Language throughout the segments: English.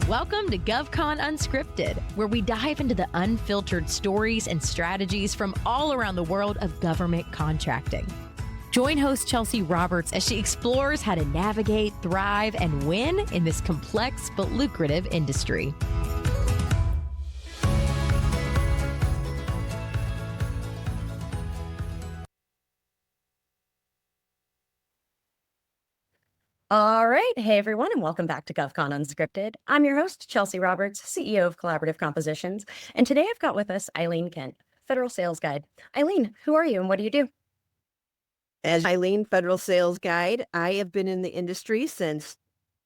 Welcome to GovCon Unscripted, where we dive into the unfiltered stories and strategies from all around the world of government contracting. Join host Chelsea Roberts as she explores how to navigate, thrive, and win in this complex but lucrative industry. All right. Hey, everyone, and welcome back to GovCon Unscripted. I'm your host, Chelsea Roberts, CEO of Collaborative Compositions. And today I've got with us Eileen Kent, Federal Sales Guide. Eileen, who are you and what do you do? As Eileen, Federal Sales Guide, I have been in the industry since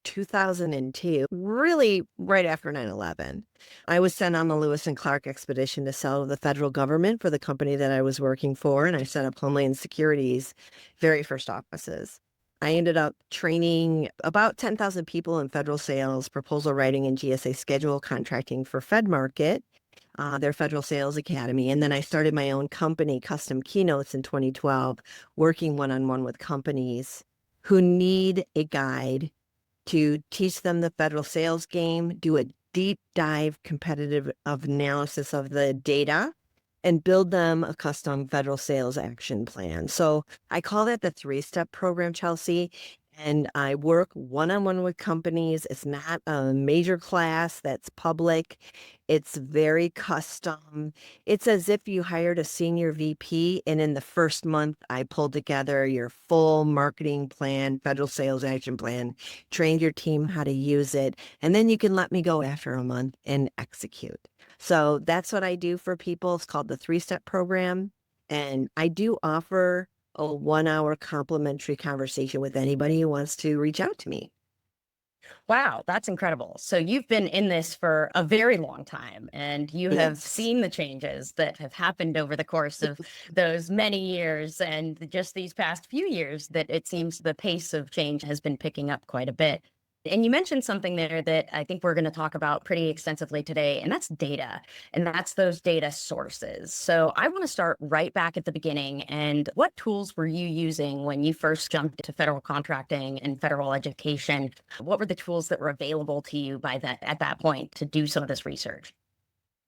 2002, really right after 9/11. I was sent on the Lewis and Clark expedition to sell to the federal government for the company that I was working for, and I set up Homeland Security's very first offices. I ended up training about 10,000 people in federal sales, proposal writing, and GSA schedule contracting for FedMarket, their Federal Sales Academy. And then I started my own company, Custom Keynotes, in 2012, working one-on-one with companies who need a guide to teach them the federal sales game, do a deep dive competitive analysis of the data, and build them a custom federal sales action plan. So I call that the 3-step program, Chelsea. And I work one-on-one with companies. It's not a major class that's public. It's very custom. It's as if you hired a senior VP, and in the first month, I pulled together your full marketing plan, federal sales action plan, trained your team how to use it, and then you can let me go after a month and execute. So that's what I do for people. It's called the 3-step program. And I do offer a 1-hour complimentary conversation with anybody who wants to reach out to me. Wow, that's incredible. So you've been in this for a very long time, and you have seen the changes that have happened over the course of those many years, and just these past few years that it seems the pace of change has been picking up quite a bit. And you mentioned something there that I think we're going to talk about pretty extensively today, and that's data, and that's those data sources. So I want to start right back at the beginning. And what tools were you using when you first jumped into federal contracting and federal education? What were the tools that were available to you at that point to do some of this research?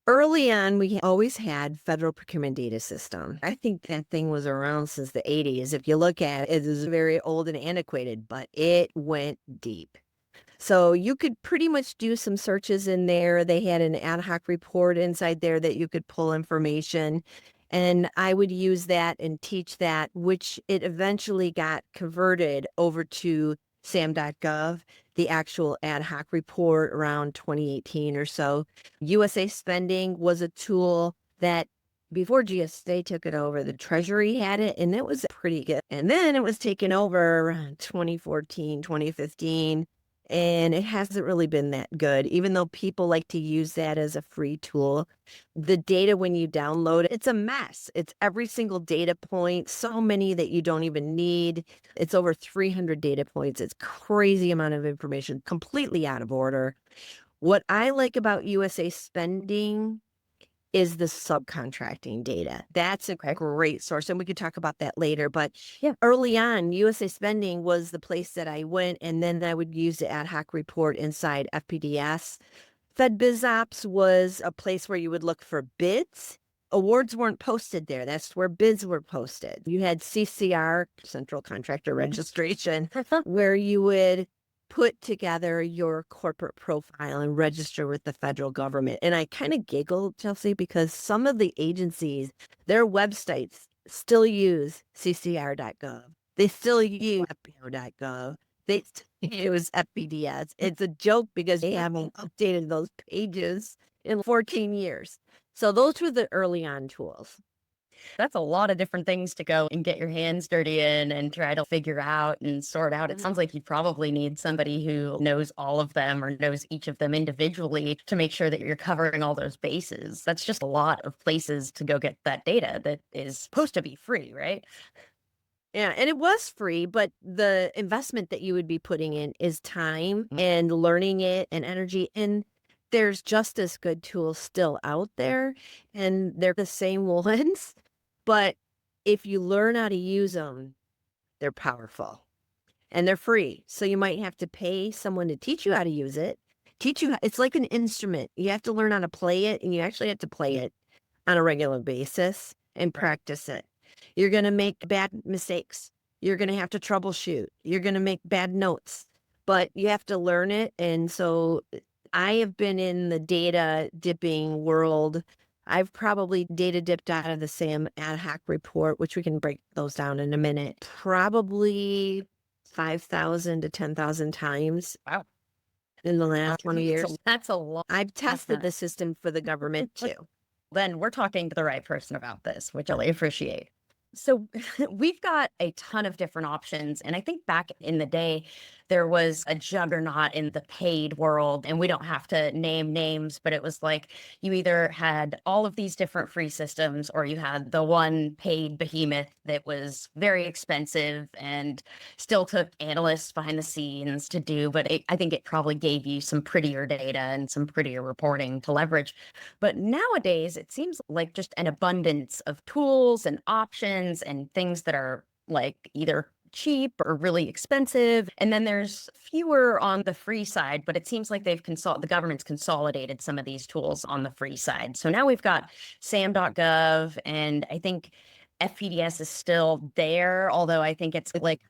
Early on, we always had Federal Procurement Data System. I think that thing was around since the 80s. If you look at it, it is very old and antiquated, but it went deep. So you could pretty much do some searches in there. They had an ad hoc report inside there that you could pull information. And I would use that and teach that, which it eventually got converted over to SAM.gov, the actual ad hoc report around 2018 or so. USASpending was a tool that before GSA took it over, the Treasury had it, and it was pretty good. And then it was taken over around 2014, 2015. And it hasn't really been that good, even though people like to use that as a free tool. The data, when you download it, it's a mess. It's every single data point, so many that you don't even need. It's over 300 data points. It's crazy amount of information, completely out of order. What I like about USASpending is the subcontracting data. That's a great source, and we could talk about that later. But early on, USASpending was the place that I went, and then I would use the ad hoc report inside FPDS. FedBizOps was a place where you would look for bids. Awards weren't posted there. That's where bids were posted. You had CCR, Central Contractor Registration, where you would put together your corporate profile and register with the federal government. And I kind of giggled, Chelsea, because some of the agencies, their websites still use CCR.gov. They still use FPO.gov. They still use FPDS. It's a joke because they haven't updated those pages in 14 years. So those were the early on tools. That's a lot of different things to go and get your hands dirty in and try to figure out and sort out. It sounds like you probably need somebody who knows all of them or knows each of them individually to make sure that you're covering all those bases. That's just a lot of places to go get that data that is supposed to be free, right? Yeah, and it was free, but the investment that you would be putting in is time and learning it and energy. And there's just as good tools still out there, and they're the same ones. But if you learn how to use them, they're powerful and they're free. So you might have to pay someone to teach you how to use it, teach you. It's like an instrument. You have to learn how to play it, and you actually have to play it on a regular basis and practice it. You're going to make bad mistakes. You're going to have to troubleshoot. You're going to make bad notes, but you have to learn it. And so I have been in the data dipping world. I've probably data dipped out of the SAM ad hoc report, which we can break those down in a minute, probably 5,000 to 10,000 times. Wow. In the last 20 years. That's a lot. I've tested the system for the government too. Then we're talking to the right person about this, which I appreciate. So we've got a ton of different options. And I think back in the day, there was a juggernaut in the paid world, and we don't have to name names, but it was like you either had all of these different free systems or you had the one paid behemoth that was very expensive and still took analysts behind the scenes to do. But I think it probably gave you some prettier data and some prettier reporting to leverage. But nowadays, it seems like just an abundance of tools and options and things that are like either cheap or really expensive. And then there's fewer on the free side, but it seems like the government's consolidated some of these tools on the free side. So now we've got SAM.gov, and I think FPDS is still there, although I think it's like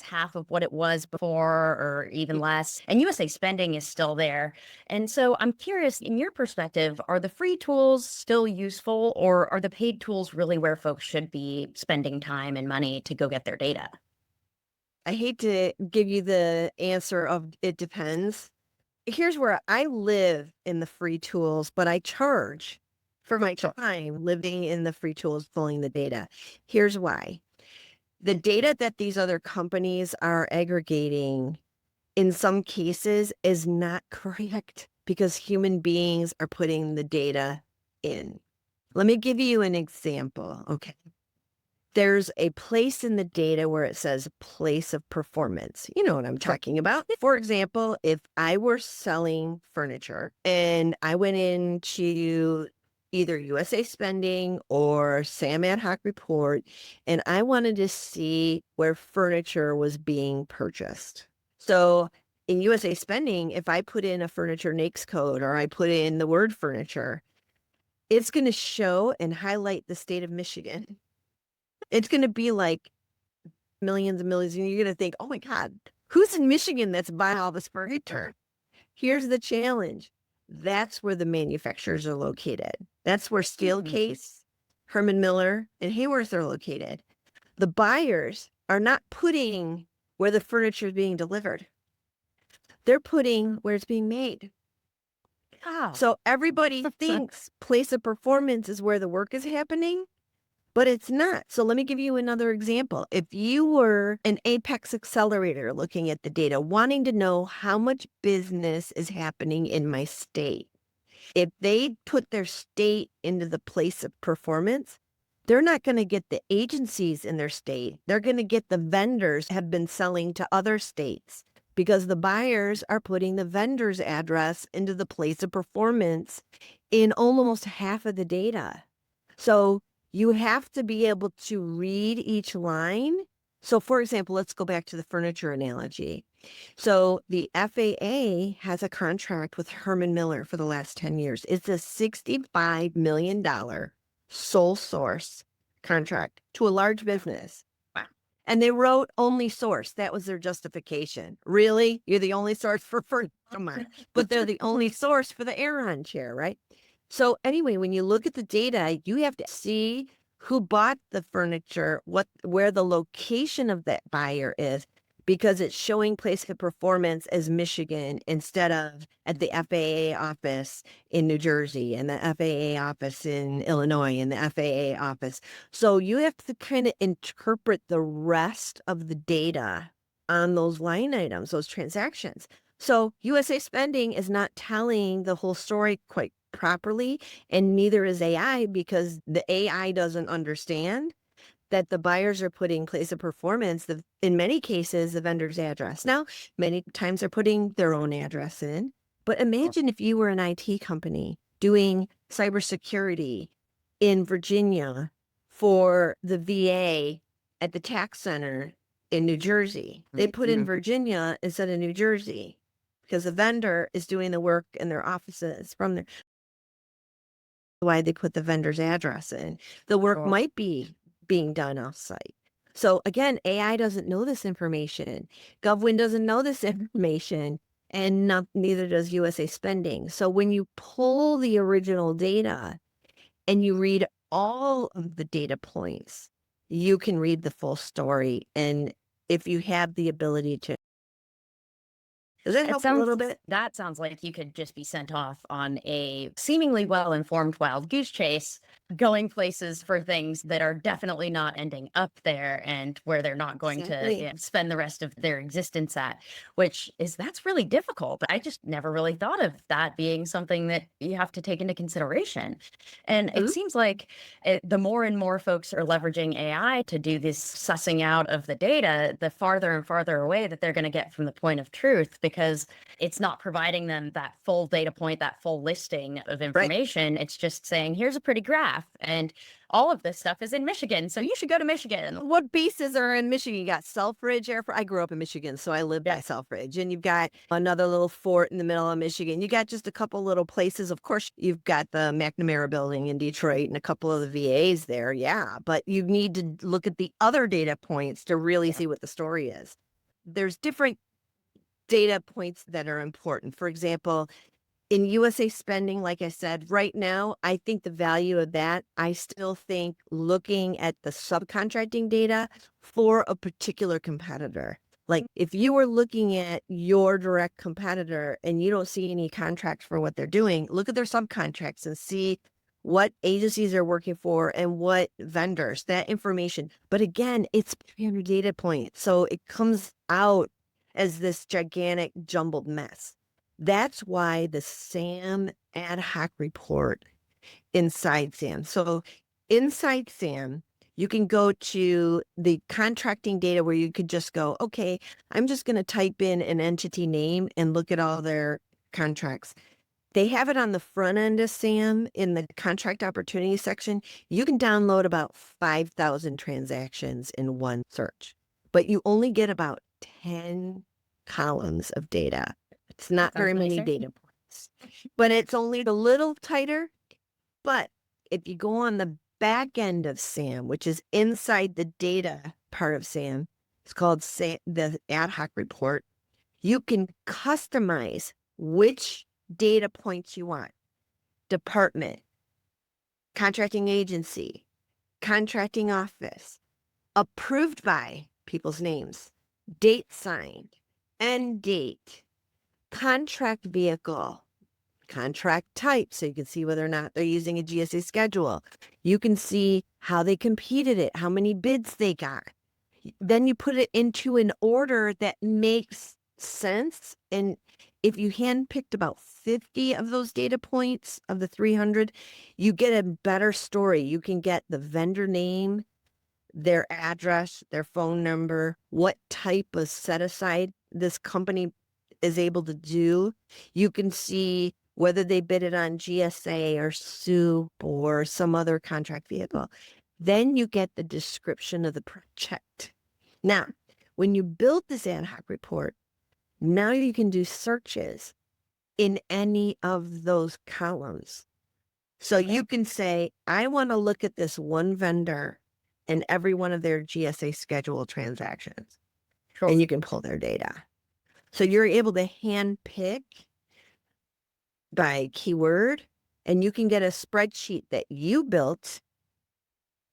half of what it was before or even less. And USA Spending is still there. And so I'm curious, in your perspective, are the free tools still useful, or are the paid tools really where folks should be spending time and money to go get their data? I hate to give you the answer of it depends. Here's where I live in the free tools, but I charge for my time living in the free tools, pulling the data. Here's why. The data that these other companies are aggregating in some cases is not correct because human beings are putting the data in. Let me give you an example. Okay. There's a place in the data where it says place of performance. You know what I'm talking about. For example, if I were selling furniture and I went into either USA Spending or SAM ad hoc report, and I wanted to see where furniture was being purchased. So in USA Spending, if I put in a furniture NAICS code or I put in the word furniture, it's going to show and highlight the state of Michigan. It's going to be like millions and millions, and you're going to think, oh my God, who's in Michigan that's buying all this furniture? Here's the challenge. That's where the manufacturers are located. That's where Steelcase, Herman Miller, and Hayworth are located. The buyers are not putting where the furniture is being delivered. They're putting where it's being made. Oh. So everybody thinks place of performance is where the work is happening, but it's not. So let me give you another example. If you were an Apex accelerator looking at the data, wanting to know how much business is happening in my state, if they put their state into the place of performance, they're not going to get the agencies in their state. They're going to get the vendors have been selling to other states because the buyers are putting the vendor's address into the place of performance in almost half of the data. So you have to be able to read each line. So for example, let's go back to the furniture analogy. So the FAA has a contract with Herman Miller for the last 10 years. It's a $65 million sole source contract to a large business. Wow. And they wrote only source. That was their justification. Really? You're the only source for furniture? Come on. But they're the only source for the Aeron chair, right? So anyway, when you look at the data, you have to see who bought the furniture, where the location of that buyer is, because it's showing place of performance as Michigan instead of at the FAA office in New Jersey and the FAA office in Illinois and the FAA office. So you have to kind of interpret the rest of the data on those line items, those transactions. So USA Spending is not telling the whole story quite properly, and neither is AI, because the AI doesn't understand that the buyers are putting place of performance, in many cases, the vendor's address. Now, many times they're putting their own address in, but imagine if you were an IT company doing cybersecurity in Virginia for the VA at the tax center in New Jersey. They put in Virginia instead of New Jersey. because the vendor is doing the work in their offices from their, why they put the vendor's address in. The work Sure. might be being done off-site. So again, AI doesn't know this information. GovWin doesn't know this information, and neither does USA Spending. So when you pull the original data and you read all of the data points, you can read the full story. And if you have the ability to, does that help a little bit? That sounds like you could just be sent off on a seemingly well-informed wild goose chase, going places for things that are definitely not ending up there and where they're not going to spend the rest of their existence at, that's really difficult. I just never really thought of that being something that you have to take into consideration. And it seems like the more and more folks are leveraging AI to do this sussing out of the data, the farther and farther away that they're going to get from the point of truth, because it's not providing them that full data point, that full listing of information. Right. It's just saying, here's a pretty graph, and all of this stuff is in Michigan, so you should go to Michigan. What bases are in Michigan? You got Selfridge Airport. I grew up in Michigan, so I lived by Selfridge. And you've got another little fort in the middle of Michigan. You got just a couple little places. Of course, you've got the McNamara building in Detroit and a couple of the VAs there. Yeah, but you need to look at the other data points to really see what the story is. There's different data points that are important. For example, in USA Spending, like I said, right now, I think the value of that, I still think looking at the subcontracting data for a particular competitor. Like if you were looking at your direct competitor and you don't see any contracts for what they're doing, look at their subcontracts and see what agencies they're working for and what vendors, that information. But again, it's 300 data points. So it comes out as this gigantic jumbled mess. That's why the SAM ad hoc report inside SAM. So inside SAM, you can go to the contracting data where you could just go, okay, I'm just going to type in an entity name and look at all their contracts. They have it on the front end of SAM in the contract opportunity section. You can download about 5,000 transactions in one search, but you only get about 10 columns of data. It's not very many data points, but it's only a little tighter. But if you go on the back end of SAM, which is inside the data part of SAM, it's called the ad hoc report. You can customize which data points you want. Department, contracting agency, contracting office, approved by, people's names, date signed, end date, contract vehicle, contract type, so you can see whether or not they're using a GSA schedule. You can see how they competed it, how many bids they got. Then you put it into an order that makes sense. And if you handpicked about 50 of those data points of the 300, you get a better story. You can get the vendor name, their address, their phone number, what type of set aside this company is able to do. You can see whether they bid it on GSA or SUP or some other contract vehicle. Then you get the description of the project. Now, when you build this ad hoc report, now you can do searches in any of those columns. So you can say, I want to look at this one vendor and every one of their GSA schedule transactions. Sure. And you can pull their data. So you're able to hand pick by keyword, and you can get a spreadsheet that you built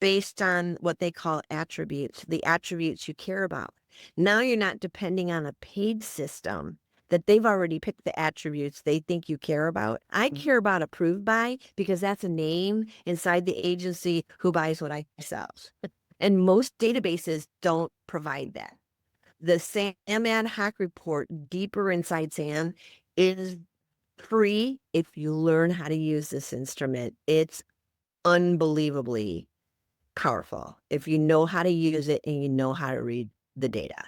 based on what they call attributes, the attributes you care about. Now you're not depending on a paid system that they've already picked the attributes they think you care about. I care about approved by because that's a name inside the agency who buys what I sell. And most databases don't provide that. The SAM ad hoc report deeper inside SAM is free if you learn how to use this instrument. It's unbelievably powerful if you know how to use it and you know how to read the data.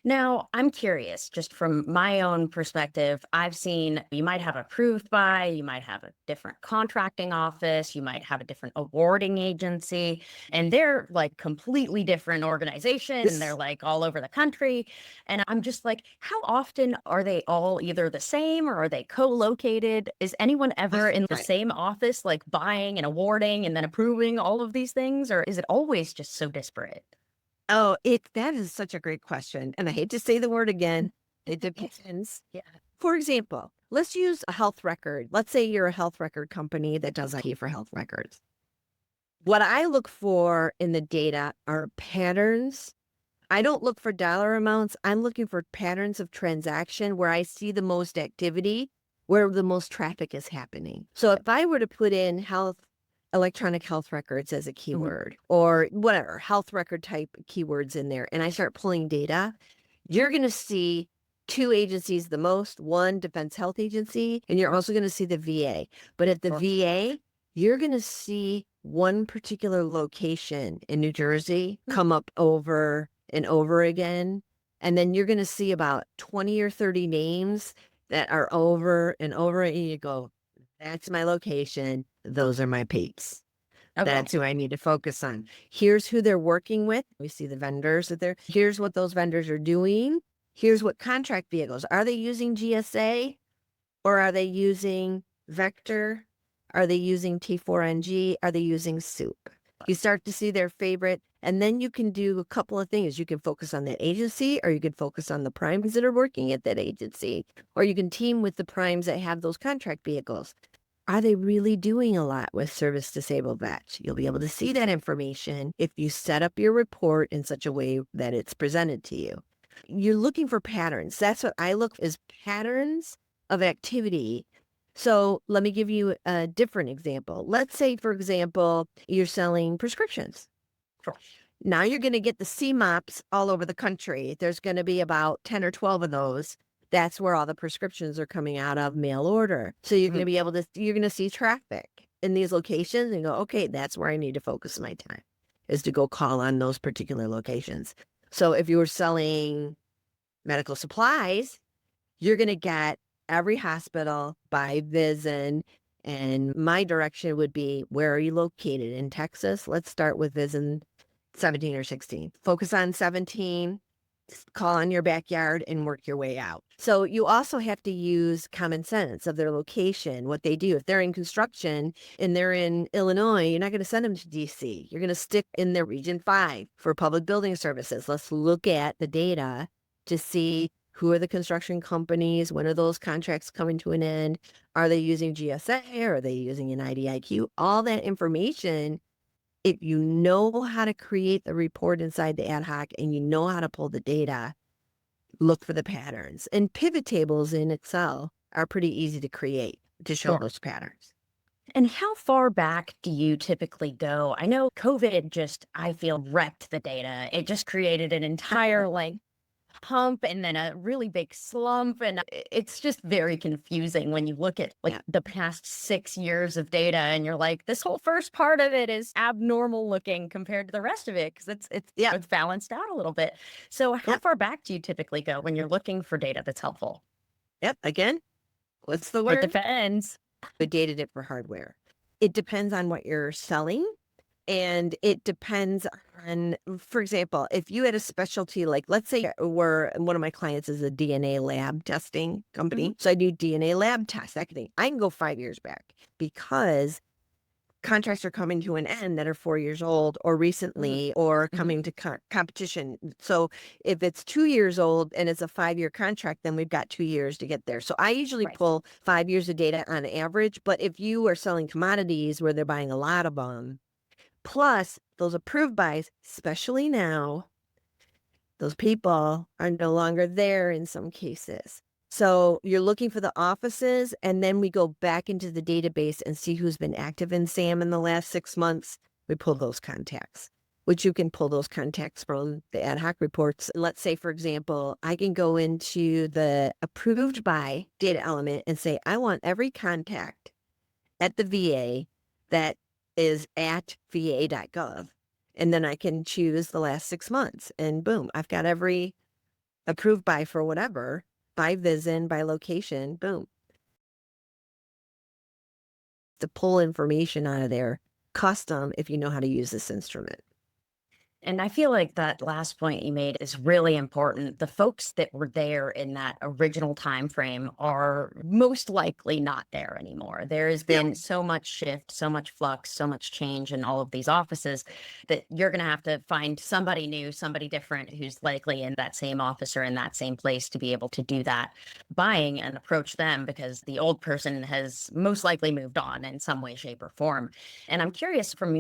Now, I'm curious, just from my own perspective, I've seen you might have approved by, you might have a different contracting office, you might have a different awarding agency, and they're like completely different organizations and they're like all over the country. And I'm just like, how often are they all either the same or are they co-located? Is anyone ever in the Right. same office, like buying and awarding and then approving all of these things? Or is it always just so disparate? Oh, that is such a great question. And I hate to say the word again. It depends. Yeah. For example, let's use a health record. Let's say you're a health record company that does IT for health records. What I look for in the data are patterns. I don't look for dollar amounts. I'm looking for patterns of transaction where I see the most activity, where the most traffic is happening. So if I were to put in electronic health records as a keyword or whatever, health record type keywords in there, and I start pulling data, you're going to see two agencies the most, one Defense Health Agency, and you're also going to see the VA. But at the VA, you're going to see one particular location in New Jersey come up over and over again. And then you're going to see about 20 or 30 names that are over and over. And you go, that's my location. Those are my peeps. Okay. That's who I need to focus on. Here's who they're working with. We see the vendors here's what those vendors are doing. Here's what contract vehicles. Are they using GSA or are they using Vector? Are they using T4NG? Are they using SOUP? You start to see their favorite, and then you can do a couple of things. You can focus on that agency, or you can focus on the primes that are working at that agency, or you can team with the primes that have those contract vehicles. Are they really doing a lot with service disabled vets? You'll be able to see that information if you set up your report in such a way that it's presented to you. You're looking for patterns. That's what I look for, is patterns of activity. So let me give you a different example. Let's say, for example, you're selling prescriptions. Sure. Now you're going to get the CMOPs all over the country. There's going to be about 10 or 12 of those. That's where all the prescriptions are coming out of, mail order. So you're going to be able to, you're going to see traffic in these locations and go, okay, that's where I need to focus my time, is to go call on those particular locations. So if you were selling medical supplies, you're going to get every hospital by VISN. And my direction would be, where are you located? In Texas? Let's start with VISN 17 or 16. Focus on 17, call on your backyard and work your way out. So you also have to use common sense of their location, what they do. If they're in construction and they're in Illinois, you're not going to send them to DC. You're going to stick in their region 5 for public building services. Let's look at the data to see who are the construction companies, when are those contracts coming to an end, are they using GSA, or are they using an IDIQ? All that information, if you know how to create the report inside the ad hoc and you know how to pull the data, look for the patterns. And pivot tables in Excel are pretty easy to create to show those patterns. And how far back do you typically go? I know COVID just, I feel, wrecked the data. It just created an entire like hump and then a really big slump. And it's just very confusing when you look at like the past 6 years of data and you're like, this whole first part of it is abnormal looking compared to the rest of it, because it's balanced out a little bit. So how far back do you typically go when you're looking for data that's helpful? Again, what's the word? It depends. The data for hardware. It depends on what you're selling. And it depends on, for example, if you had a specialty, like let's say one of my clients is a DNA lab testing company. So I do DNA lab tests. I can go 5 years back because contracts are coming to an end that are 4 years old or recently or coming to competition. So if it's 2 years old and it's a 5-year contract, then we've got 2 years to get there. So I usually pull 5 years of data on average. But if you are selling commodities where they're buying a lot of them, plus those approved buys, especially now, those people are no longer there in some cases. So you're looking for the offices, and then we go back into the database and see who's been active in SAM in the last 6 months. We pull those contacts, which you can pull those contacts from the ad hoc reports. Let's say, for example, I can go into the approved by data element and say, I want every contact at the VA that is at va.gov. And then I can choose the last 6 months and boom, I've got every approved by for whatever, by VISN, by location, boom. To pull information out of there, custom, if you know how to use this instrument. And I feel like that last point you made is really important. The folks that were there in that original time frame are most likely not there anymore. There has been so much shift, so much flux, so much change in all of these offices that you're going to have to find somebody new, somebody different who's likely in that same office or in that same place to be able to do that buying and approach them, because the old person has most likely moved on in some way, shape, or form. And I'm curious from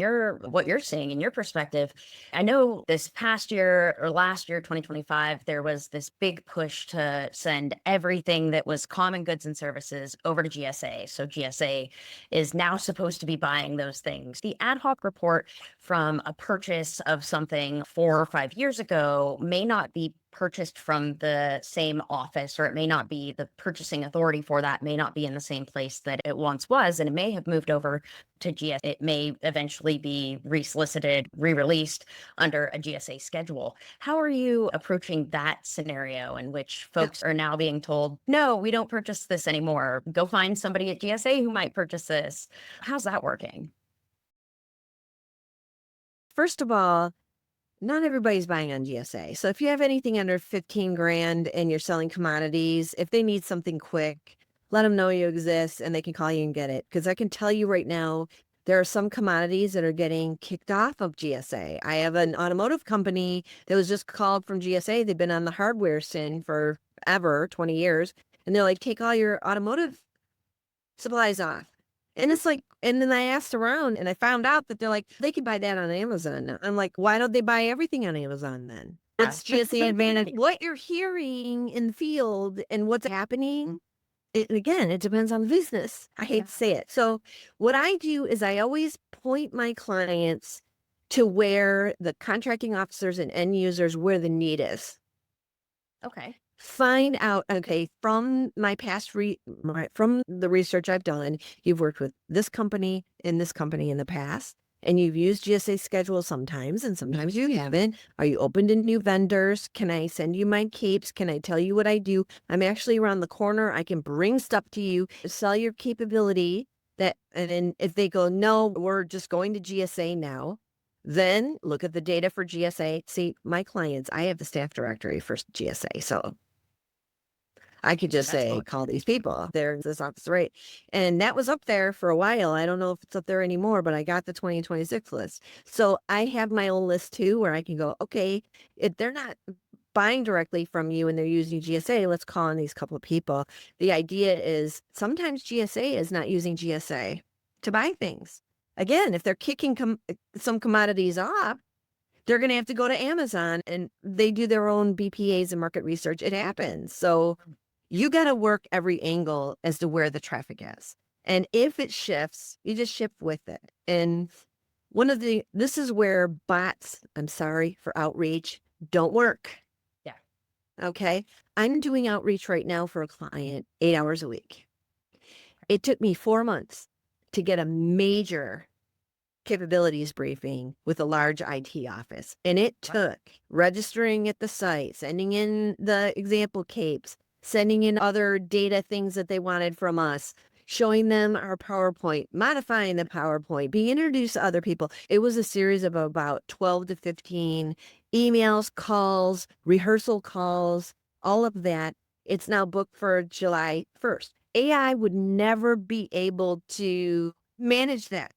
what you're seeing in your perspective. I know this past year or last year, 2025, there was this big push to send everything that was common goods and services over to GSA. So GSA is now supposed to be buying those things. The ad hoc report from a purchase of something 4 or 5 years ago may not be purchased from the same office, or it may not be the purchasing authority for that may not be in the same place that it once was, and it may have moved over to GSA. It may eventually be resolicited, re-released under a GSA schedule. How are you approaching that scenario in which folks are now being told, no, we don't purchase this anymore. Go find somebody at GSA who might purchase this. How's that working? First of all, not everybody's buying on GSA. So if you have anything under 15 grand and you're selling commodities, if they need something quick, let them know you exist and they can call you and get it. Because I can tell you right now, there are some commodities that are getting kicked off of GSA. I have an automotive company that was just called from GSA. They've been on the hardware SIN for ever, 20 years. And they're like, take all your automotive supplies off. And it's like, and then I asked around and I found out that they're like, they can buy that on Amazon now. I'm like, why don't they buy everything on Amazon then? That's just the advantage. What you're hearing in the field and what's happening, again, it depends on the business. I hate to say it. So what I do is I always point my clients to where the contracting officers and end users, where the need is. Okay. Find out, okay, from my past from the research I've done, you've worked with this company in the past, and you've used GSA schedule sometimes, and sometimes you haven't. Are you open to new vendors? Can I send you my capes? Can I tell you what I do? I'm actually around the corner. I can bring stuff to you, sell your capability. And then if they go, no, we're just going to GSA now, then look at the data for GSA. See, my clients, I have the staff directory for GSA, so I could just say, call these people. They're this office, right? And that was up there for a while. I don't know if it's up there anymore, but I got the 2026 list. So I have my own list too, where I can go, okay, if they're not buying directly from you and they're using GSA, let's call on these couple of people. The idea is sometimes GSA is not using GSA to buy things. Again, if they're kicking some commodities off, they're going to have to go to Amazon, and they do their own BPAs and market research. It happens. So you got to work every angle as to where the traffic is. And if it shifts, you just shift with it. And this is where bots, I'm sorry for outreach, don't work. Yeah. Okay. I'm doing outreach right now for a client 8 hours a week. It took me 4 months to get a major capabilities briefing with a large IT office. And it took registering at the site, sending in the example capes, sending in other data things that they wanted from us, showing them our PowerPoint, modifying the PowerPoint, being introduced to other people. It was a series of about 12 to 15 emails, calls, rehearsal calls, all of that. It's now booked for July 1st. AI would never be able to manage that.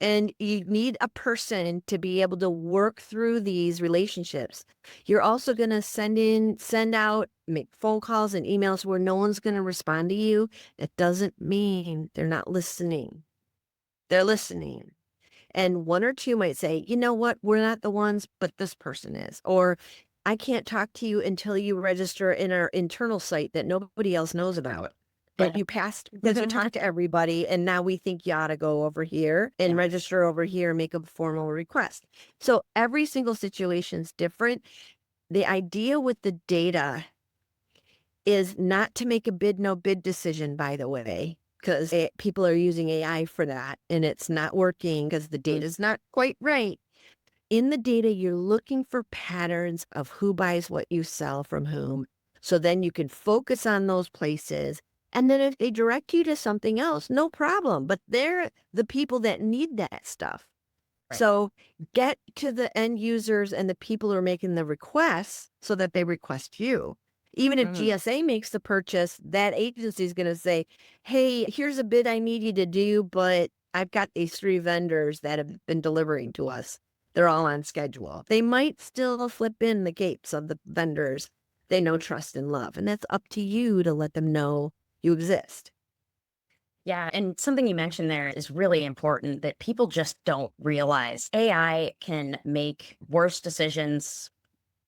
And you need a person to be able to work through these relationships. You're also going to send out, make phone calls and emails where no one's going to respond to you. That doesn't mean they're not listening. They're listening. And one or two might say, you know what, we're not the ones, but this person is. Or I can't talk to you until you register in our internal site that nobody else knows about. But you passed because you talked to everybody, and now we think you ought to go over here and register over here and make a formal request. So every single situation is different. The idea with the data is not to make a bid, no bid decision, by the way, because people are using AI for that, and it's not working because the data is not quite right. In the data, you're looking for patterns of who buys what you sell from whom. So then you can focus on those places. And then if they direct you to something else, no problem. But they're the people that need that stuff. Right. So get to the end users and the people who are making the requests so that they request you. Even if GSA makes the purchase, that agency is going to say, hey, here's a bid I need you to do, but I've got these 3 vendors that have been delivering to us. They're all on schedule. They might still flip in the gates of the vendors they know, trust, and love. And that's up to you to let them know you exist. Yeah. And something you mentioned there is really important that people just don't realize. AI can make worse decisions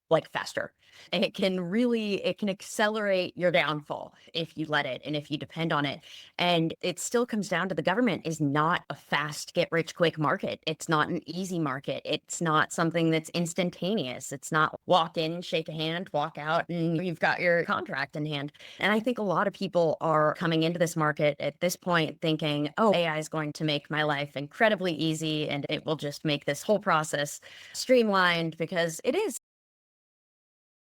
like faster. It can accelerate your downfall if you let it and if you depend on it. And it still comes down to the government is not a fast get rich quick market. It's not an easy market. It's not something that's instantaneous. It's not walk in, shake a hand, walk out, and you've got your contract in hand. And I think a lot of people are coming into this market at this point thinking, oh, AI is going to make my life incredibly easy and it will just make this whole process streamlined, because it is.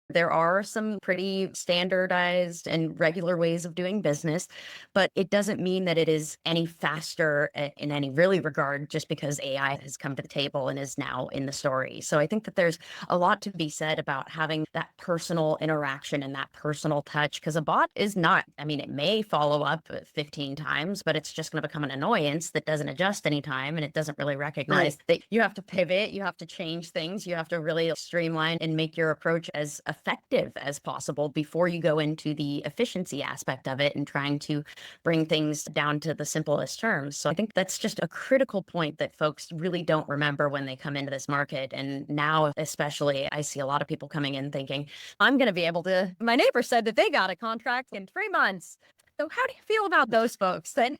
There are some pretty standardized and regular ways of doing business, but it doesn't mean that it is any faster in any really regard just because AI has come to the table and is now in the story. So I think that there's a lot to be said about having that personal interaction and that personal touch, because a bot is not, I mean, it may follow up 15 times, but it's just going to become an annoyance that doesn't adjust any time, and it doesn't really recognize that you have to pivot, you have to change things, you have to really streamline and make your approach as effective as possible before you go into the efficiency aspect of it and trying to bring things down to the simplest terms. So I think that's just a critical point that folks really don't remember when they come into this market. And now, especially, I see a lot of people coming in thinking, I'm going to be able to, my neighbor said that they got a contract in 3 months. So how do you feel about those folks then?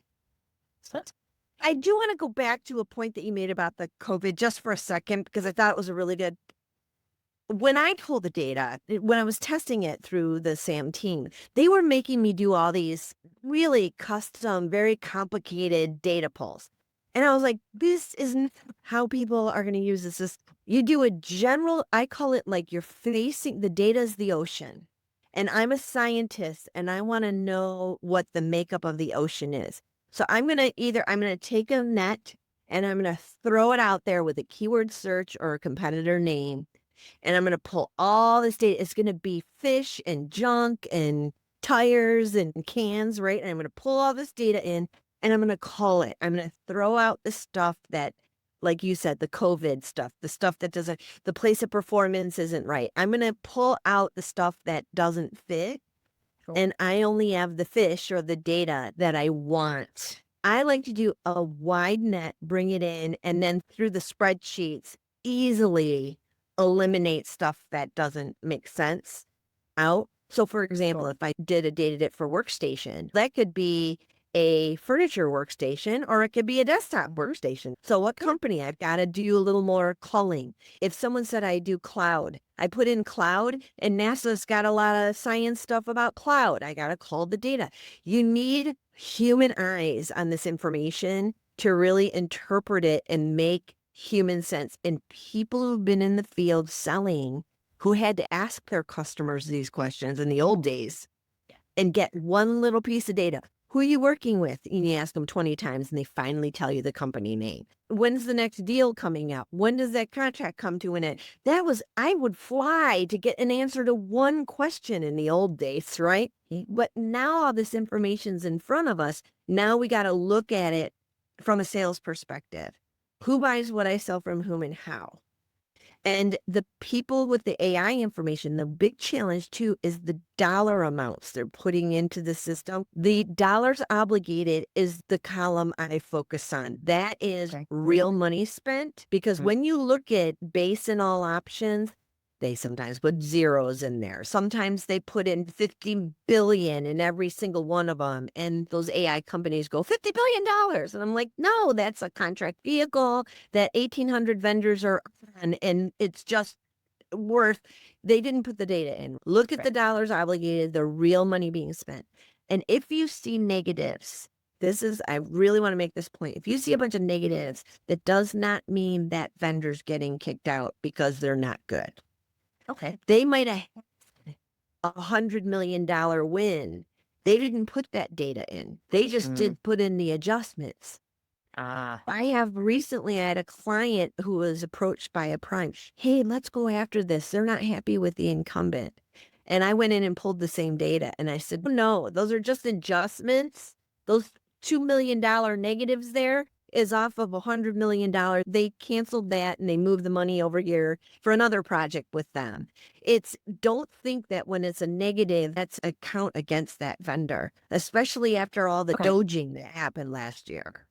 I do want to go back to a point that you made about the COVID just for a second, because I thought it was a really good. When I pulled the data, when I was testing it through the SAM team, they were making me do all these really custom, very complicated data pulls. And I was like, this isn't how people are going to use this. You do a general, I call it like you're facing, the data is the ocean. And I'm a scientist and I want to know what the makeup of the ocean is. So I'm going to take a net and I'm going to throw it out there with a keyword search or a competitor name. And I'm going to pull all this data. It's going to be fish and junk and tires and cans, right? And I'm going to pull all this data in and I'm going to call it. I'm going to throw out the stuff that, like you said, the COVID stuff, the stuff that doesn't, the place of performance isn't right. I'm going to pull out the stuff that doesn't fit. Cool. And I only have the fish or the data that I want. I like to do a wide net, bring it in, and then through the spreadsheets, easily eliminate stuff that doesn't make sense out. So for example, if I did a data dip for workstation, that could be a furniture workstation or it could be a desktop workstation. So what company? I've got to do a little more culling. If someone said I do cloud, I put in cloud and NASA's got a lot of science stuff about cloud. I got to cull the data. You need human eyes on this information to really interpret it and make human sense. And people who've been in the field selling, who had to ask their customers these questions in the old days and get one little piece of data. Who are you working with? And you ask them 20 times and they finally tell you the company name. When's the next deal coming out? When does that contract come to an end? I would fly to get an answer to one question in the old days, right? But now all this information's in front of us. Now we got to look at it from a sales perspective. Who buys what I sell from whom and how? And the people with the AI information, the big challenge too is the dollar amounts they're putting into the system. The dollars obligated is the column I focus on. That is real money spent, because when you look at base and all options, they sometimes put zeros in there. Sometimes they put in 50 billion in every single one of them. And those AI companies go $50 billion. And I'm like, no, that's a contract vehicle that 1,800 vendors are on. And it's just worth, they didn't put the data in. Look at the dollars obligated, the real money being spent. And if you see negatives, I really want to make this point. If you see a bunch of negatives, that does not mean that vendor's getting kicked out because they're not good. Okay. They might have had $100 million win. They didn't put that data in. They just did put in the adjustments. I had a client who was approached by a prime. Hey, let's go after this. They're not happy with the incumbent. And I went in and pulled the same data. And I said, no, those are just adjustments. Those $2 million negatives there is off of $100 million. They canceled that and they moved the money over here for another project with them. Don't think that when it's a negative, that's a count against that vendor, especially after all the doging that happened last year.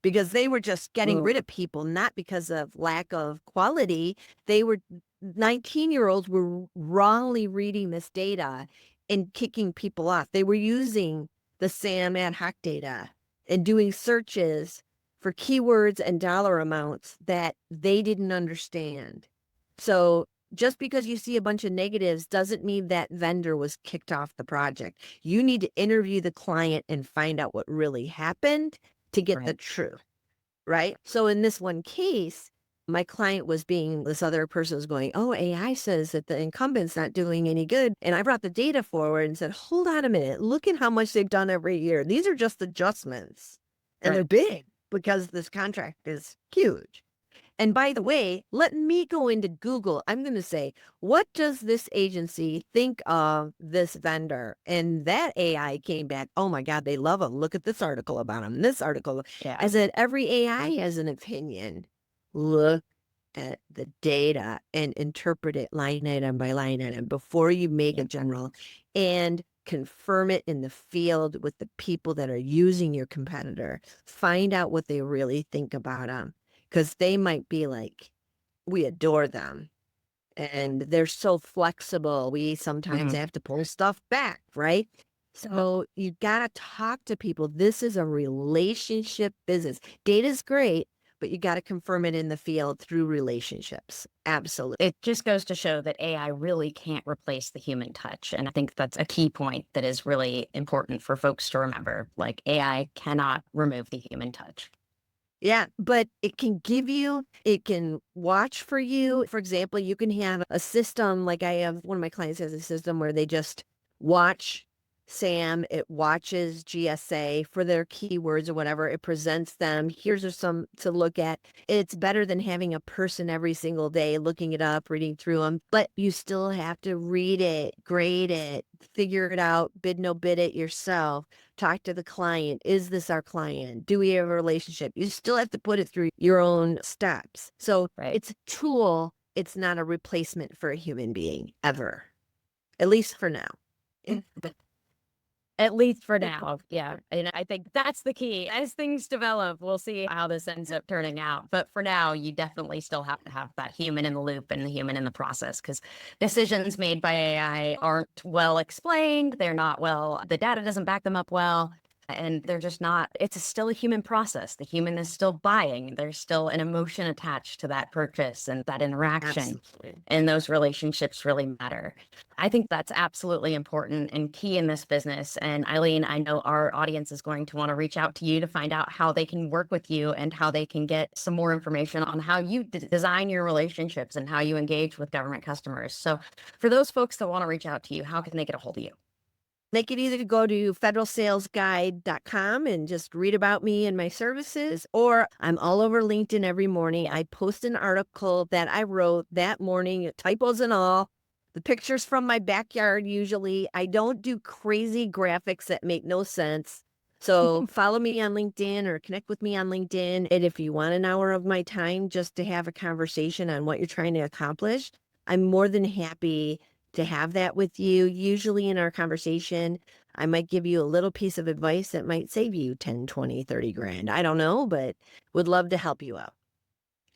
Because they were just getting rid of people, not because of lack of quality. 19-year-olds were wrongly reading this data and kicking people off. They were using the SAM ad hoc data and doing searches for keywords and dollar amounts that they didn't understand. So just because you see a bunch of negatives doesn't mean that vendor was kicked off the project. You need to interview the client and find out what really happened to get the truth, right? So in this one case, my client this other person was going, oh, AI says that the incumbent's not doing any good. And I brought the data forward and said, hold on a minute, look at how much they've done every year. These are just adjustments. And they're big because this contract is huge. And by the way, let me go into Google. I'm going to say, what does this agency think of this vendor? And that AI came back, oh my God, they love him. Look at this article about him. This article. I said, every AI has an opinion. Look at the data and interpret it line item by line item before you make a general, and confirm it in the field with the people that are using your competitor. Find out what they really think about them. Because they might be like, we adore them and they're so flexible. We sometimes have to pull stuff back, right? So you got to talk to people. This is a relationship business. Data's great, but you got to confirm it in the field through relationships. Absolutely. It just goes to show that AI really can't replace the human touch. And I think that's a key point that is really important for folks to remember. Like, AI cannot remove the human touch. Yeah, but it can watch for you. For example, you can have a system, like one of my clients has a system where they just watch SAM, it watches GSA for their keywords or whatever. It presents them. Here's some to look at. It's better than having a person every single day looking it up, reading through them, but you still have to read it, grade it, figure it out, bid, no bid it yourself. Talk to the client. Is this our client? Do we have a relationship? You still have to put it through your own steps. So it's a tool. It's not a replacement for a human being ever, at least for now. At least for now. Yeah. And I think that's the key. As things develop, we'll see how this ends up turning out. But for now, you definitely still have to have that human in the loop and the human in the process, because decisions made by AI aren't well explained. The data doesn't back them up well. And they're just not, it's still a human process. The human is still buying. There's still an emotion attached to that purchase and that interaction. Absolutely. And those relationships really matter. I think that's absolutely important and key in this business. And Eileen, I know our audience is going to want to reach out to you to find out how they can work with you and how they can get some more information on how you design your relationships and how you engage with government customers. So for those folks that want to reach out to you, how can they get a hold of you? They could either go to federalsalesguide.com and just read about me and my services, or I'm all over LinkedIn every morning. I post an article that I wrote that morning, typos and all, the pictures from my backyard usually. I don't do crazy graphics that make no sense. So follow me on LinkedIn or connect with me on LinkedIn. And if you want an hour of my time just to have a conversation on what you're trying to accomplish, I'm more than happy to have that with you. Usually in our conversation, I might give you a little piece of advice that might save you 10, 20, 30 grand. I don't know, but would love to help you out.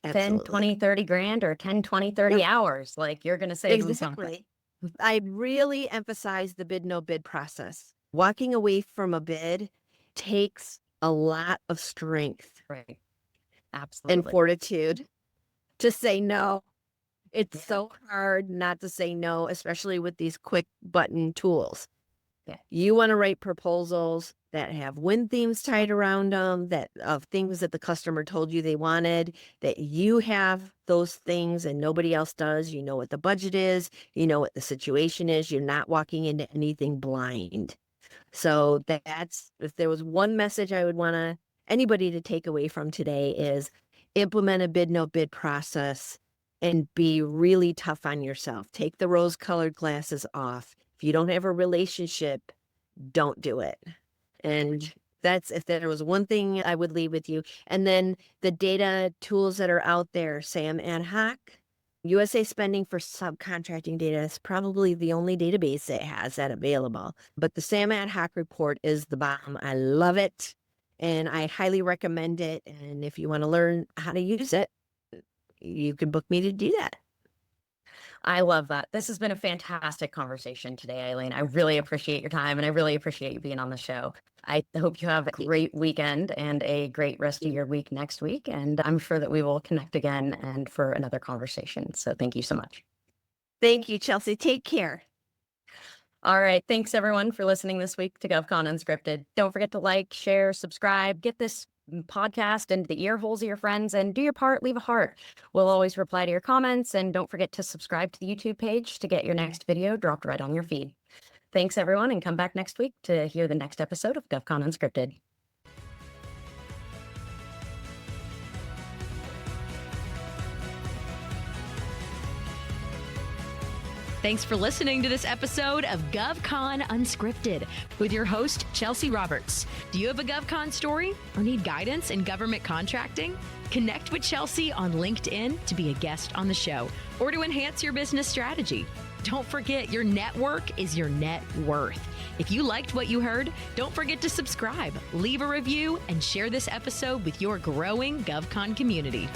Absolutely. 10, 20, 30 grand or 10, 20, 30 hours. Like, you're going to save them something. I really emphasize the bid, no bid process. Walking away from a bid takes a lot of strength. Right. Absolutely. And fortitude to say no. It's so hard not to say no, especially with these quick button tools. Yeah. You want to write proposals that have win themes tied around them, that of things that the customer told you they wanted, that you have those things and nobody else does. You know what the budget is, you know what the situation is. You're not walking into anything blind. So that's, if there was one message I would want anybody to take away from today, is implement a bid no bid process and be really tough on yourself. Take the rose-colored glasses off. If you don't have a relationship, don't do it. And that's, if there was one thing I would leave with you. And then the data tools that are out there, SAM ad hoc, USA Spending for subcontracting data is probably the only database that has that available. But the SAM ad hoc report is the bomb. I love it and I highly recommend it. And if you want to learn how to use it, you can book me to do that. I love that. This has been a fantastic conversation today, Eileen. I really appreciate your time and I really appreciate you being on the show. I hope you have a great weekend and a great rest of your week next week. And I'm sure that we will connect again and for another conversation. So thank you so much. Thank you, Chelsea. Take care. All right. Thanks, everyone, for listening this week to GovCon Unscripted. Don't forget to like, share, subscribe, get this podcast into the ear holes of your friends, and do your part, leave a heart. We'll always reply to your comments, and don't forget to subscribe to the YouTube page to get your next video dropped right on your feed. Thanks, everyone, and come back next week to hear the next episode of GovCon Unscripted. Thanks for listening to this episode of GovCon Unscripted with your host, Chelsea Roberts. Do you have a GovCon story or need guidance in government contracting? Connect with Chelsea on LinkedIn to be a guest on the show or to enhance your business strategy. Don't forget, your network is your net worth. If you liked what you heard, don't forget to subscribe, leave a review, and share this episode with your growing GovCon community.